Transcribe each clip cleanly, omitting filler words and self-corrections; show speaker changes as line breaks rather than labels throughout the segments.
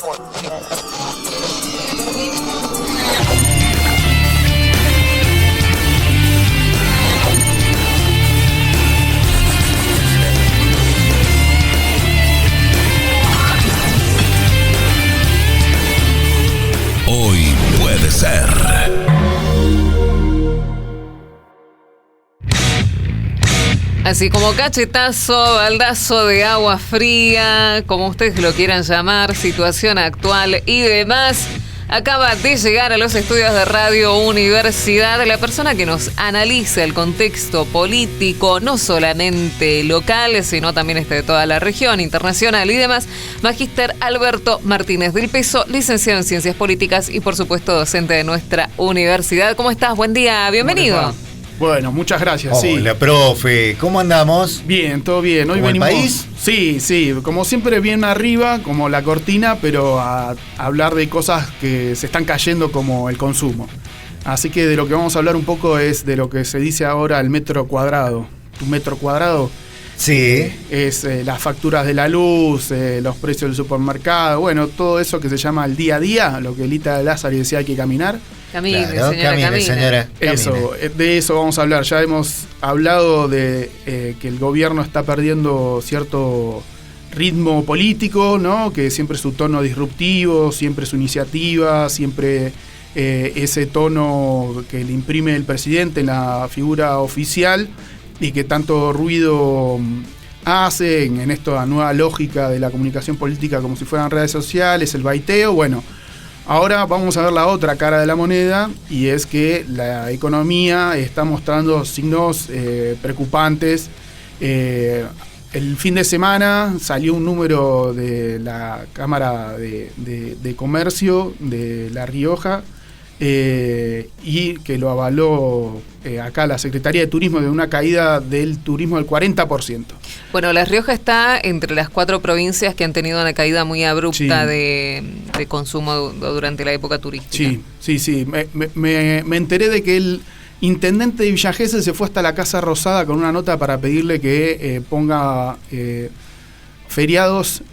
Hoy puede ser.
Así como cachetazo, baldazo de agua fría, como ustedes lo quieran llamar, situación actual y demás. Acaba de llegar a los estudios de Radio Universidad la persona que nos analiza el contexto político, no solamente local, sino también de toda la región, internacional y demás. Magíster Alberto Martínez del Peso, licenciado en Ciencias Políticas y, por supuesto, docente de nuestra universidad. ¿Cómo estás? Buen día, bienvenido.
Bueno, muchas gracias.
Hola, profe. ¿Cómo andamos?
Bien, todo bien. Hoy
venimos.
¿El país? Sí. Como siempre, bien arriba, como la cortina, pero a hablar de cosas que se están cayendo como el consumo. Así que de lo que vamos a hablar un poco es de lo que se dice ahora el metro cuadrado. ¿Tu metro cuadrado?
Sí.
Es las facturas de la luz, los precios del supermercado, bueno, todo eso que se llama el día a día, lo que Elita de Lázaro decía hay que caminar.
Camine,
claro, señora.
Eso, de eso vamos a hablar. Ya hemos hablado de que el gobierno está perdiendo cierto ritmo político, ¿no? Que siempre su tono disruptivo, siempre su iniciativa, siempre ese tono que le imprime el presidente en la figura oficial y que tanto ruido hace en esta nueva lógica de la comunicación política como si fueran redes sociales, el baiteo. Bueno, ahora vamos a ver la otra cara de la moneda, y es que la economía está mostrando signos preocupantes. El fin de semana salió un número de la Cámara de Comercio de La Rioja, y que lo avaló acá la Secretaría de Turismo, de una caída del turismo del 40%.
Bueno, La Rioja está entre las 4 provincias que han tenido una caída muy abrupta de consumo durante la época turística.
Sí. Me enteré de que el intendente de Villa Gesell se fue hasta la Casa Rosada con una nota para pedirle ponga feriados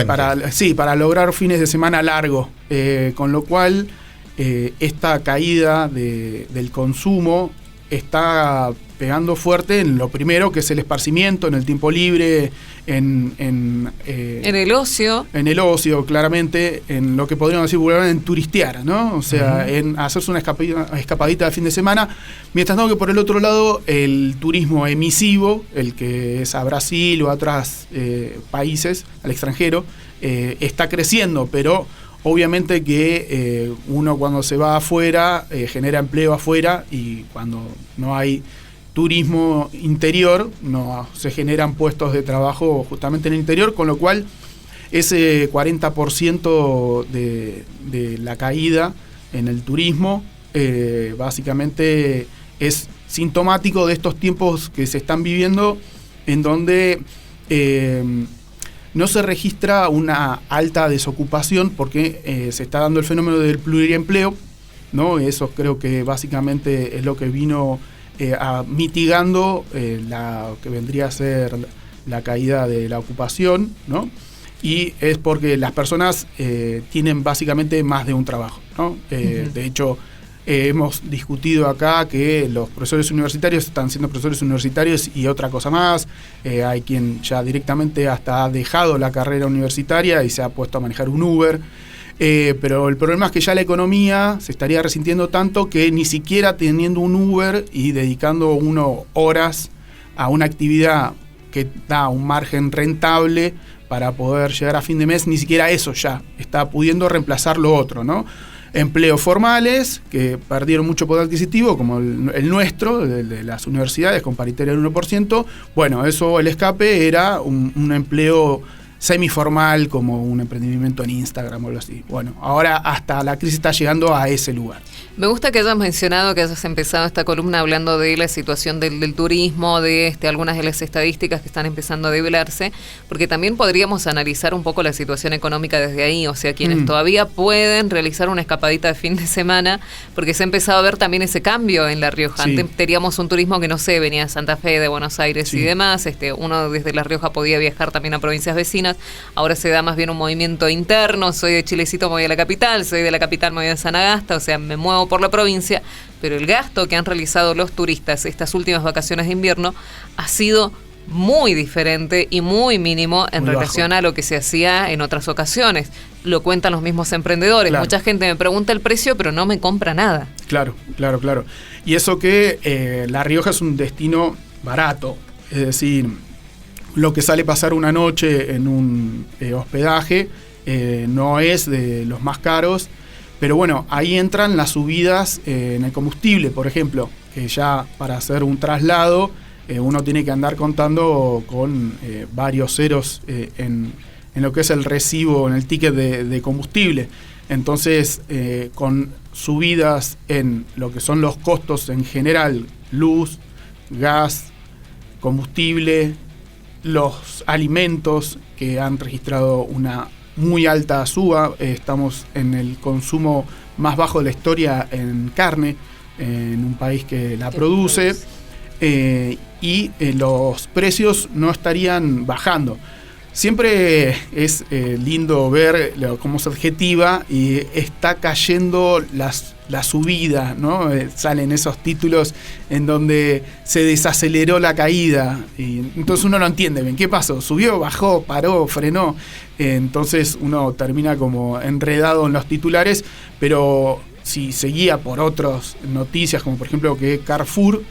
para lograr fines de semana largos, con lo cual esta caída del consumo está pegando fuerte en lo primero, que es el esparcimiento, en el tiempo libre, en
el ocio.
En el ocio, claramente, en lo que podríamos decir vulgarmente en turistear, ¿no? O sea, en hacerse una escapadita de fin de semana, mientras tanto que por el otro lado el turismo emisivo, el que es a Brasil o a otros países, al extranjero, está creciendo, pero obviamente que uno cuando se va afuera genera empleo afuera, y cuando no hay turismo interior no se generan puestos de trabajo justamente en el interior, con lo cual ese 40% de la caída en el turismo básicamente es sintomático de estos tiempos que se están viviendo, en donde no se registra una alta desocupación porque se está dando el fenómeno del pluriempleo, ¿no? Eso creo que básicamente es lo que vino mitigando la que vendría a ser la caída de la ocupación, ¿no? Y es porque las personas tienen básicamente más de un trabajo, ¿no? De hecho, hemos discutido acá que los profesores universitarios están siendo profesores universitarios y otra cosa más. Hay quien ya directamente hasta ha dejado la carrera universitaria y se ha puesto a manejar un Uber. Pero el problema es que ya la economía se estaría resintiendo tanto que ni siquiera teniendo un Uber y dedicando uno horas a una actividad que da un margen rentable para poder llegar a fin de mes, ni siquiera eso ya está pudiendo reemplazar lo otro, ¿no? Empleos formales que perdieron mucho poder adquisitivo, como el nuestro, el de las universidades, con paritaria del 1%. Bueno, eso, el escape era un empleo semiformal, como un emprendimiento en Instagram o algo así. Bueno, ahora hasta la crisis está llegando a ese lugar.
Me gusta que hayas mencionado, que hayas empezado esta columna hablando de la situación del turismo, de algunas de las estadísticas que están empezando a develarse, porque también podríamos analizar un poco la situación económica desde ahí, o sea, quienes todavía pueden realizar una escapadita de fin de semana, porque se ha empezado a ver también ese cambio en La Rioja.
Sí.
Antes teníamos un turismo que, no sé, venía de Santa Fe, de Buenos Aires y demás, uno desde La Rioja podía viajar también a provincias vecinas, oficinas. Ahora se da más bien un movimiento interno. Soy de Chilecito, me voy a la capital. Soy de la capital, me voy a Sanagasta. O sea, me muevo por la provincia. Pero el gasto que han realizado los turistas estas últimas vacaciones de invierno ha sido muy diferente y muy mínimo en relación a lo que se hacía en otras ocasiones. Lo cuentan los mismos emprendedores.
Claro.
Mucha gente me pregunta el precio, pero no me compra nada.
Claro. Y eso que La Rioja es un destino barato. Es decir, lo que sale pasar una noche en un hospedaje no es de los más caros. Pero bueno, ahí entran las subidas en el combustible, por ejemplo, que ya para hacer un traslado uno tiene que andar contando con varios ceros en lo que es el recibo, en el ticket de combustible. Entonces, con subidas en lo que son los costos en general, luz, gas, combustible, los alimentos que han registrado una muy alta suba, estamos en el consumo más bajo de la historia en carne, en un país que la produce. Y los precios no estarían bajando. Siempre es lindo ver cómo se adjetiva y está cayendo la subida, ¿no? Salen esos títulos en donde se desaceleró la caída y entonces uno no entiende bien qué pasó, subió, bajó, paró, frenó. Entonces uno termina como enredado en los titulares, pero si seguía por otras noticias, como por ejemplo que Carrefour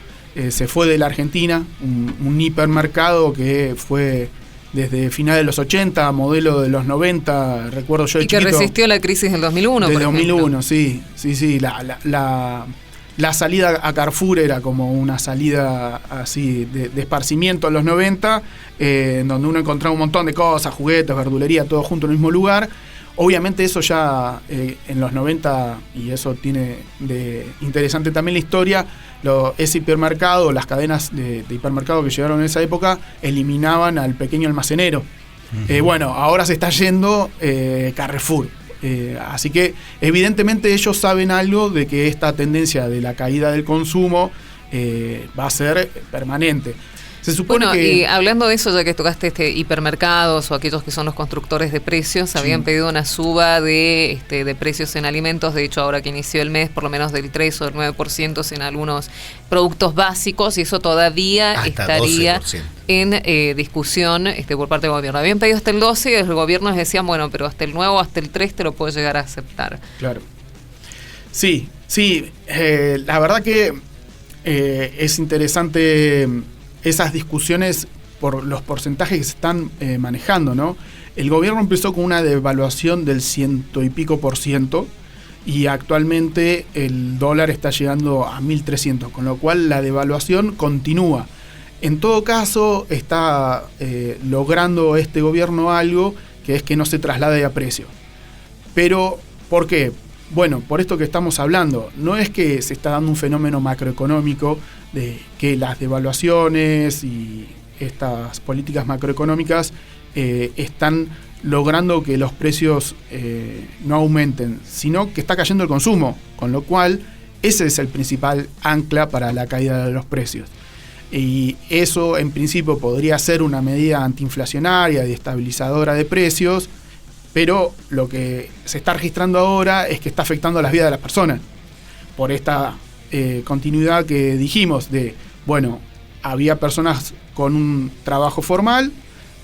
se fue de la Argentina, un hipermercado que fue desde finales de los 80, modelo de los 90, recuerdo yo de chiquito.
Y que resistió la crisis del 2001,
de
por
2001, sí. La salida a Carrefour era como una salida así de esparcimiento en los 90, donde uno encontraba un montón de cosas, juguetes, verdulería, todo junto en el mismo lugar. Obviamente eso ya en los 90, y eso tiene de interesante también la historia, ese hipermercado, las cadenas de hipermercado que llegaron en esa época, eliminaban al pequeño almacenero. Uh-huh. Bueno, ahora se está yendo Carrefour. Así que evidentemente ellos saben algo de que esta tendencia de la caída del consumo va a ser permanente. Se supone
y hablando de eso, ya que tocaste hipermercados o aquellos que son los constructores de precios, habían pedido una suba de precios en alimentos. De hecho, ahora que inició el mes, por lo menos del 3 o del 9% en algunos productos básicos, y eso todavía
hasta
estaría
12%.
En discusión por parte del gobierno. Habían pedido hasta el 12 y el gobierno les decía, bueno, pero hasta el 9 o hasta el 3 te lo puedo llegar a aceptar.
Claro. Sí, la verdad que es interesante esas discusiones por los porcentajes que se están manejando, ¿no? El gobierno empezó con una devaluación del 100 y pico % y actualmente el dólar está llegando a 1.300, con lo cual la devaluación continúa. En todo caso, está logrando este gobierno algo que es que no se traslade a precio. Pero, ¿por qué? Bueno, por esto que estamos hablando, no es que se está dando un fenómeno macroeconómico de que las devaluaciones y estas políticas macroeconómicas están logrando que los precios no aumenten, sino que está cayendo el consumo, con lo cual ese es el principal ancla para la caída de los precios. Y eso en principio podría ser una medida antiinflacionaria y estabilizadora de precios, pero lo que se está registrando ahora es que está afectando las vidas de las personas por esta continuidad que dijimos de, bueno, había personas con un trabajo formal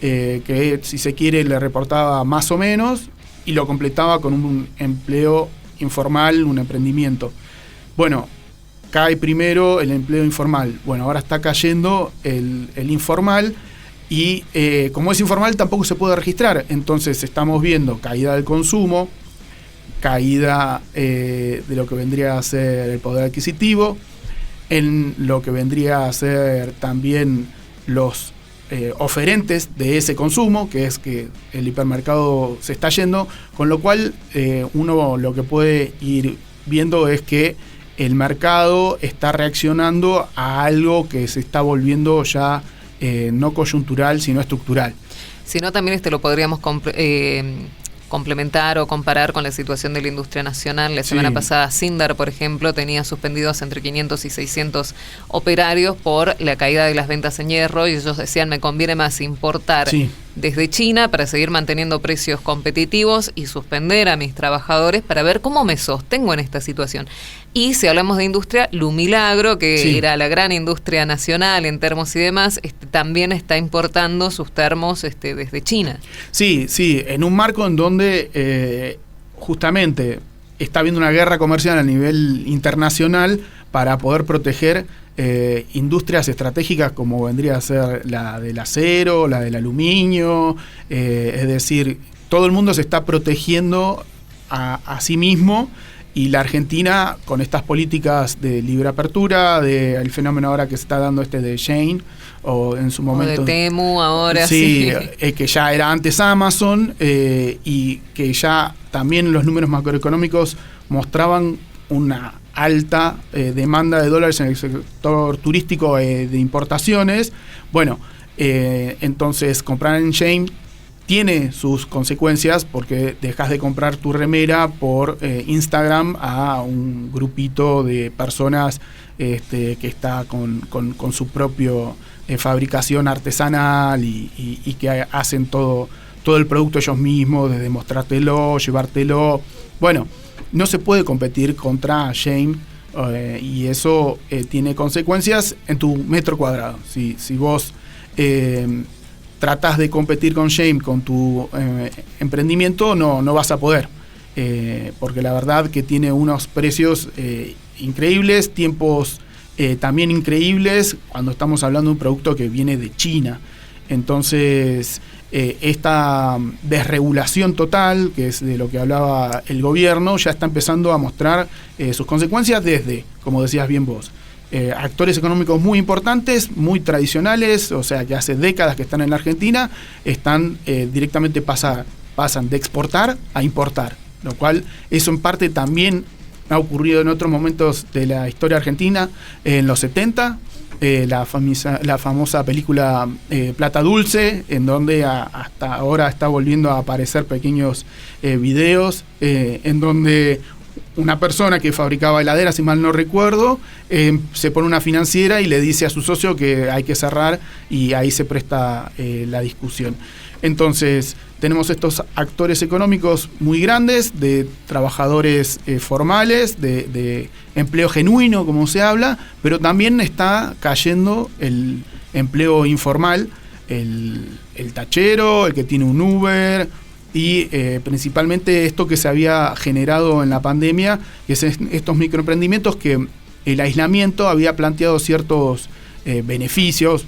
que si se quiere le reportaba más o menos y lo completaba con un empleo informal, un emprendimiento. Bueno, cae primero el empleo informal, bueno, ahora está cayendo el informal y como es informal tampoco se puede registrar, entonces estamos viendo caída del consumo, caída de lo que vendría a ser el poder adquisitivo, en lo que vendría a ser también los oferentes de ese consumo, que es que el hipermercado se está yendo, con lo cual uno lo que puede ir viendo es que el mercado está reaccionando a algo que se está volviendo ya no coyuntural, sino estructural.
Si no, también lo podríamos complementar o comparar con la situación de la industria nacional. La semana pasada Sindar, por ejemplo, tenía suspendidos entre 500 y 600 operarios por la caída de las ventas en hierro y ellos decían, me conviene más importar desde China para seguir manteniendo precios competitivos y suspender a mis trabajadores para ver cómo me sostengo en esta situación. Y si hablamos de industria, Lumilagro, que era la gran industria nacional en termos y demás, también está importando sus termos desde China.
Sí, en un marco en donde justamente está habiendo una guerra comercial a nivel internacional para poder proteger industrias estratégicas como vendría a ser la del acero, la del aluminio, es decir, todo el mundo se está protegiendo a sí mismo, y la Argentina con estas políticas de libre apertura, el fenómeno ahora que se está dando de Shein, o en su momento
o de Temu ahora
sí. Que ya era antes Amazon, y que ya también los números macroeconómicos mostraban una alta demanda de dólares en el sector turístico de importaciones. Bueno, entonces comprar en Shein tiene sus consecuencias, porque dejas de comprar tu remera por Instagram a un grupito de personas que está con su propio fabricación artesanal y que hacen todo el producto ellos mismos, desde mostrártelo, llevártelo. Bueno, no se puede competir contra Shein, y eso tiene consecuencias en tu metro cuadrado. Si vos tratás de competir con Shein, con tu emprendimiento, no vas a poder, porque la verdad que tiene unos precios increíbles, tiempos también increíbles, cuando estamos hablando de un producto que viene de China. Entonces, esta desregulación total, que es de lo que hablaba el gobierno, ya está empezando a mostrar sus consecuencias desde, como decías bien vos, actores económicos muy importantes, muy tradicionales, o sea, que hace décadas que están en la Argentina, están directamente pasan de exportar a importar, lo cual eso en parte también ha ocurrido en otros momentos de la historia argentina, en los 70, la famosa película Plata Dulce, en donde hasta ahora está volviendo a aparecer pequeños videos en donde una persona que fabricaba heladeras, si mal no recuerdo, se pone una financiera y le dice a su socio que hay que cerrar, y ahí se presta la discusión. Entonces, tenemos estos actores económicos muy grandes, de trabajadores formales, de empleo genuino, como se habla, pero también está cayendo el empleo informal, el tachero, el que tiene un Uber, y principalmente esto que se había generado en la pandemia, que es estos microemprendimientos que el aislamiento había planteado ciertos beneficios.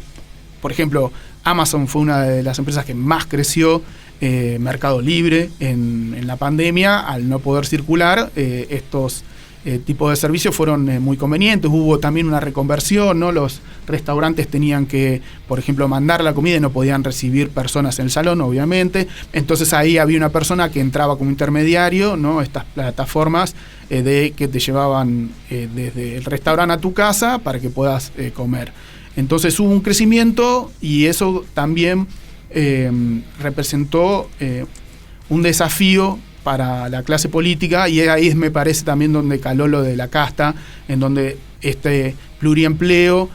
Por ejemplo, Amazon fue una de las empresas que más creció, Mercado Libre en la pandemia, al no poder circular, estos tipos de servicios fueron muy convenientes. Hubo también una reconversión, ¿no? Los restaurantes tenían que, por ejemplo, mandar la comida y no podían recibir personas en el salón, obviamente. Entonces ahí había una persona que entraba como intermediario, ¿no? Estas plataformas que te llevaban desde el restaurante a tu casa para que puedas comer. Entonces hubo un crecimiento, y eso también representó un desafío para la clase política, y ahí me parece también donde caló lo de la casta, en donde este pluriempleo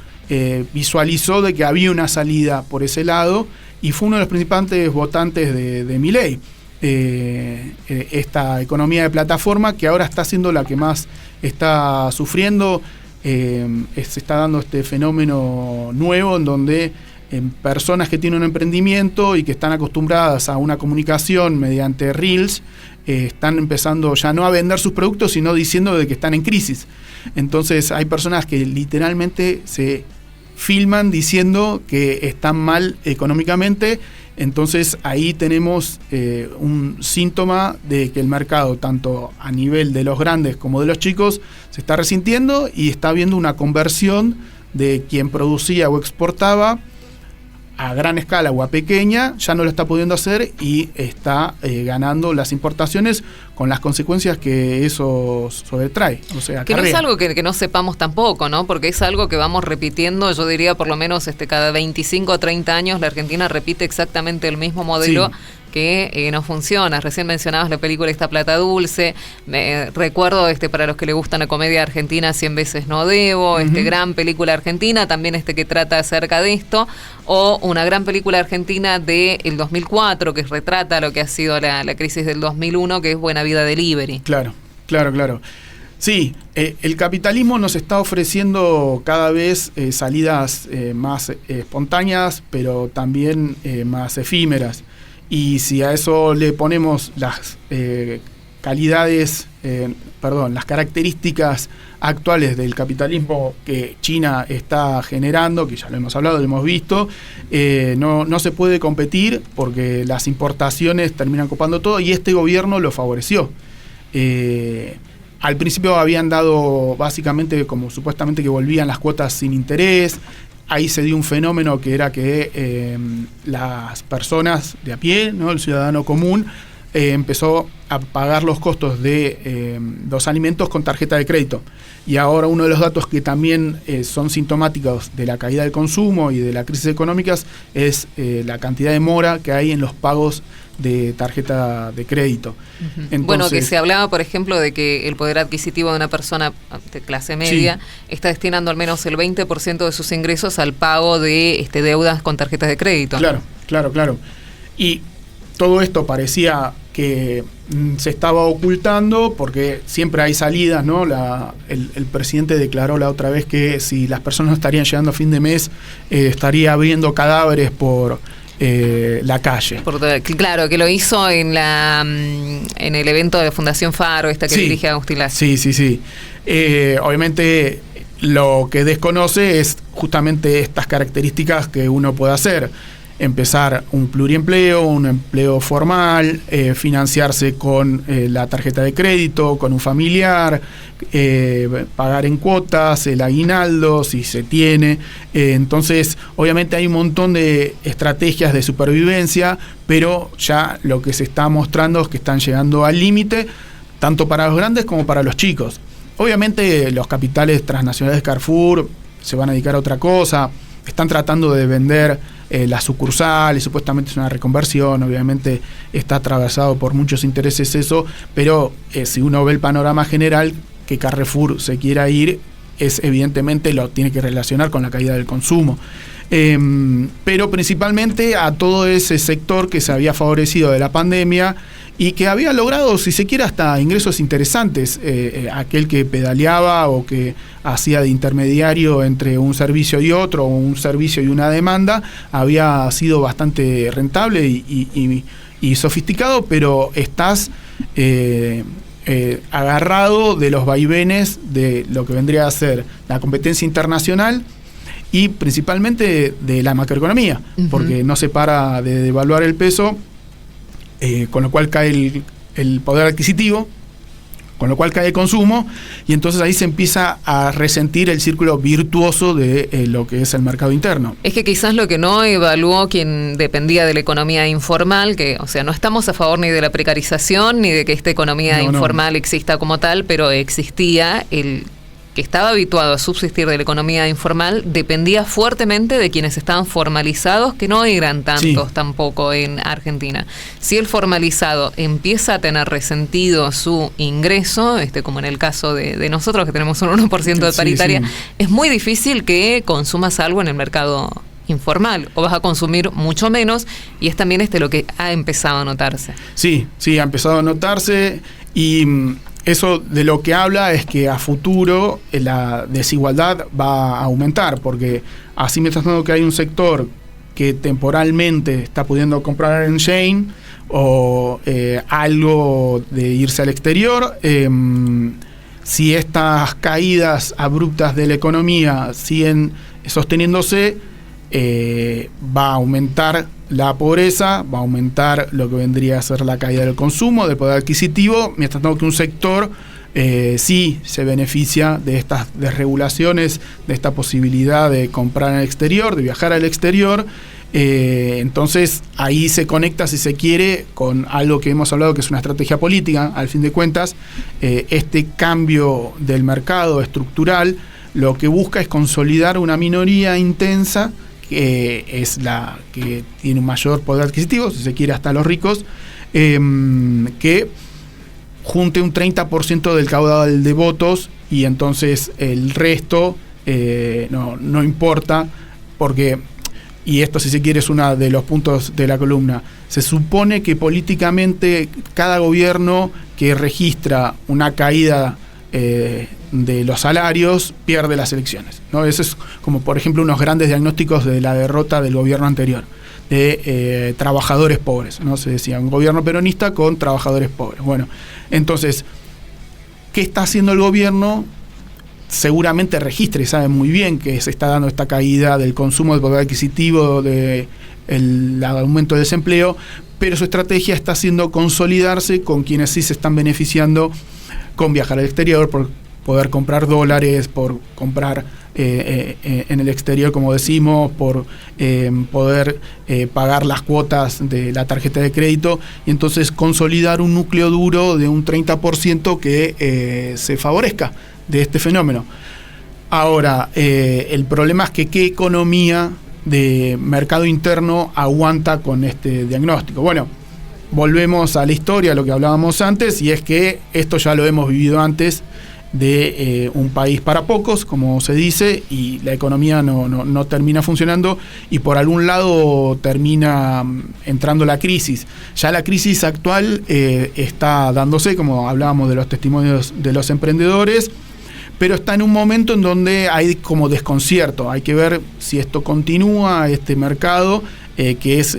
visualizó de que había una salida por ese lado, y fue uno de los principales votantes de Milei. Esta economía de plataforma, que ahora está siendo la que más está sufriendo, se está dando este fenómeno nuevo en donde personas que tienen un emprendimiento y que están acostumbradas a una comunicación mediante Reels, están empezando ya no a vender sus productos, sino diciendo de que están en crisis. Entonces hay personas que literalmente se filman diciendo que están mal económicamente. Entonces ahí tenemos un síntoma de que el mercado, tanto a nivel de los grandes como de los chicos, se está resintiendo, y está habiendo una conversión de quien producía o exportaba a gran escala o a pequeña, ya no lo está pudiendo hacer, y está ganando las importaciones, con las consecuencias que eso sobretrae. O sea,
que no es algo que no sepamos tampoco, ¿no? Porque es algo que vamos repitiendo, yo diría por lo menos cada 25 o 30 años la Argentina repite exactamente el mismo modelo, que no funciona. Recién mencionabas la película esta Plata Dulce, recuerdo para los que le gustan la comedia argentina, 100 veces no debo, gran película argentina, también que trata acerca de esto, o una gran película argentina del 2004 que retrata lo que ha sido la crisis del 2001, que es Buena Vida Delivery.
Claro. Sí, el capitalismo nos está ofreciendo cada vez salidas más espontáneas, pero también más efímeras. Y si a eso le ponemos las las características actuales del capitalismo que China está generando, que ya lo hemos hablado, lo hemos visto, no se puede competir porque las importaciones terminan copando todo y este gobierno lo favoreció. Al principio habían dado básicamente como supuestamente que volvían las cuotas sin interés. Ahí se dio un fenómeno que era que las personas de a pie, ¿no? El ciudadano común, empezó a pagar los costos de los alimentos con tarjeta de crédito. Y ahora uno de los datos que también son sintomáticos de la caída del consumo y de la crisis económicas es la cantidad de mora que hay en los pagos de tarjeta de crédito. Entonces,
bueno, que se hablaba, por ejemplo, de que el poder adquisitivo de una persona de clase media está destinando al menos el 20% de sus ingresos al pago de deudas con tarjetas de crédito.
Claro. Y todo esto parecía que se estaba ocultando porque siempre hay salidas, ¿no? El presidente declaró la otra vez que si las personas no estarían llegando a fin de mes, estaría abriendo cadáveres por la calle.
Claro, que lo hizo en el evento de Fundación Faro, que dirige Agustín Lasso.
Sí. Obviamente lo que desconoce es justamente estas características que uno puede hacer. Empezar un pluriempleo, un empleo formal, financiarse con la tarjeta de crédito, con un familiar, pagar en cuotas, el aguinaldo, si se tiene. Entonces, obviamente hay un montón de estrategias de supervivencia, pero ya lo que se está mostrando es que están llegando al límite, tanto para los grandes como para los chicos. Obviamente los capitales transnacionales Carrefour se van a dedicar a otra cosa, están tratando de vender la sucursal y supuestamente es una reconversión, obviamente está atravesado por muchos intereses eso, pero si uno ve el panorama general, que Carrefour se quiera ir, es evidentemente lo tiene que relacionar con la caída del consumo. Pero principalmente a todo ese sector que se había favorecido de la pandemia y que había logrado, si se quiere, hasta ingresos interesantes. Aquel que pedaleaba o que hacía de intermediario entre un servicio y otro, o un servicio y una demanda, había sido bastante rentable y sofisticado, pero estás agarrado de los vaivenes de lo que vendría a ser la competencia internacional y principalmente de la macroeconomía, porque no se para de devaluar el peso, con lo cual cae el poder adquisitivo, con lo cual cae el consumo, y entonces ahí se empieza a resentir el círculo virtuoso de lo que es el mercado interno.
Es que quizás lo que no evaluó quien dependía de la economía informal, que, o sea, no estamos a favor ni de la precarización ni de que esta economía informal exista como tal, pero existía el que estaba habituado a subsistir de la economía informal, dependía fuertemente de quienes estaban formalizados, que no eran tantos tampoco en Argentina. Si el formalizado empieza a tener resentido su ingreso, como en el caso de nosotros, que tenemos un 1% de paritaria, es muy difícil que consumas algo en el mercado informal, o vas a consumir mucho menos, y es también lo que ha empezado a notarse. Sí,
ha empezado a notarse, y eso de lo que habla es que a futuro la desigualdad va a aumentar, porque así mientras tanto que hay un sector que temporalmente está pudiendo comprar en Shein o algo de irse al exterior, si estas caídas abruptas de la economía siguen sosteniéndose, va a aumentar la pobreza, va a aumentar lo que vendría a ser la caída del consumo, del poder adquisitivo, mientras tanto que un sector sí se beneficia de estas desregulaciones, de esta posibilidad de comprar en el exterior, de viajar al exterior. Entonces ahí se conecta, si se quiere, con algo que hemos hablado que es una estrategia política, al fin de cuentas. Este cambio del mercado estructural lo que busca es consolidar una minoría intensa que es la que tiene un mayor poder adquisitivo, si se quiere hasta los ricos, que junte un 30% del caudal de votos y entonces el resto no importa, porque, y esto si se quiere es uno de los puntos de la columna, se supone que políticamente cada gobierno que registra una caída de los salarios pierde las elecciones, ¿no? Eso es como, por ejemplo, unos grandes diagnósticos de la derrota del gobierno anterior, de trabajadores pobres, ¿no? Se decía, un gobierno peronista con trabajadores pobres. Bueno, entonces, ¿qué está haciendo el gobierno? Seguramente registra y sabe muy bien que se está dando esta caída del consumo, del poder adquisitivo, del aumento del desempleo, pero su estrategia está haciendo consolidarse con quienes sí se están beneficiando con viajar al exterior, por poder comprar dólares, por comprar en el exterior, como decimos, por poder pagar las cuotas de la tarjeta de crédito, y entonces consolidar un núcleo duro de un 30% que se favorezca de este fenómeno. Ahora, el problema es que qué economía de mercado interno aguanta con este diagnóstico. Bueno, volvemos a la historia, a lo que hablábamos antes, y es que esto ya lo hemos vivido antes de un país para pocos, como se dice, y la economía no termina funcionando y por algún lado termina entrando la crisis. Ya la crisis actual está dándose, como hablábamos de los testimonios de los emprendedores, pero está en un momento en donde hay como desconcierto. Hay que ver si esto continúa, este mercado, que es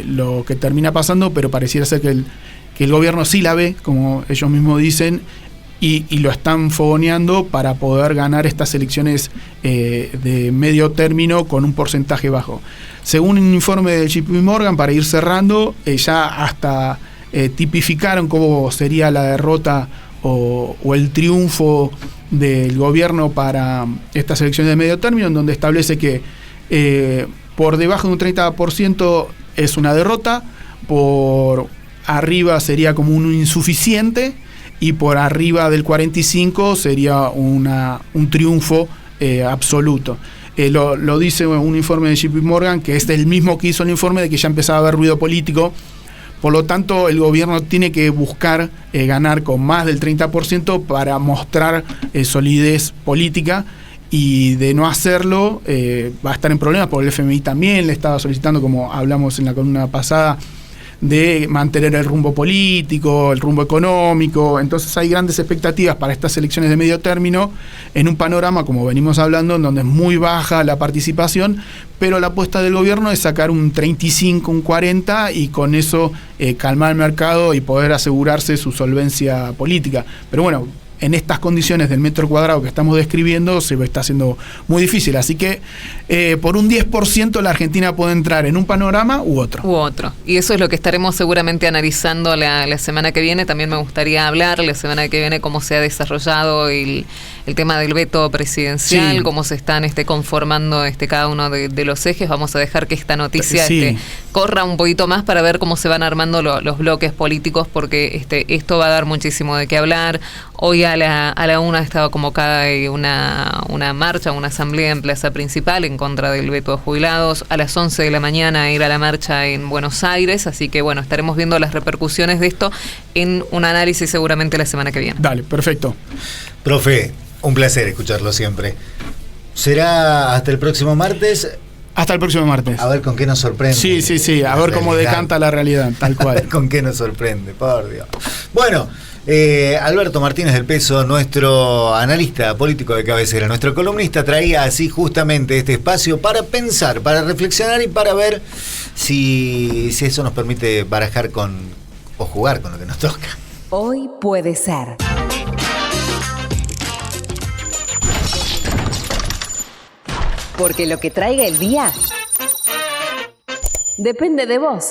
lo que termina pasando, pero pareciera ser que el gobierno sí la ve, como ellos mismos dicen, y lo están fogoneando para poder ganar estas elecciones de medio término con un porcentaje bajo. Según un informe del JP Morgan, para ir cerrando, ya hasta tipificaron cómo sería la derrota o el triunfo del gobierno para estas elecciones de medio término, en donde establece que por debajo de un 30% es una derrota, por arriba sería como un insuficiente, y por arriba del 45% sería un triunfo absoluto. Lo dice un informe de JP Morgan, que es el mismo que hizo el informe de que ya empezaba a haber ruido político. Por lo tanto, el gobierno tiene que buscar ganar con más del 30% para mostrar solidez política, y de no hacerlo va a estar en problemas, porque el FMI también le estaba solicitando, como hablamos en la columna pasada, de mantener el rumbo político, el rumbo económico. Entonces hay grandes expectativas para estas elecciones de medio término en un panorama, como venimos hablando, en donde es muy baja la participación, pero la apuesta del gobierno es sacar un 35, un 40 y con eso calmar el mercado y poder asegurarse su solvencia política. Pero bueno, en estas condiciones del metro cuadrado que estamos describiendo se está haciendo muy difícil, así que por un 10% la Argentina puede entrar en un panorama u otro.
Y eso es lo que estaremos seguramente analizando la semana que viene. También me gustaría hablar la semana que viene cómo se ha desarrollado el tema del veto presidencial, sí, cómo se están conformando cada uno de los ejes. Vamos a dejar que esta noticia corra un poquito más para ver cómo se van armando los bloques políticos, porque esto va a dar muchísimo de qué hablar. Hoy a la 1 estaba convocada una marcha, una asamblea en Plaza Principal en contra del veto de jubilados. A las 11 de la mañana ir a la marcha en Buenos Aires, así que bueno, estaremos viendo las repercusiones de esto en un análisis seguramente la semana que viene.
Dale, perfecto.
Profe, un placer escucharlo siempre. ¿Será hasta el próximo martes?
Hasta el próximo martes.
A ver con qué nos sorprende.
Sí, a ver cómo decanta la realidad, tal cual.
A ver con qué nos sorprende, por Dios. Bueno, Alberto Martínez del Peso, nuestro analista político de cabecera, nuestro columnista, traía así justamente este espacio para pensar, para reflexionar y para ver si eso nos permite barajar o jugar con lo que nos toca.
Hoy puede ser. Porque lo que traiga el día depende de vos.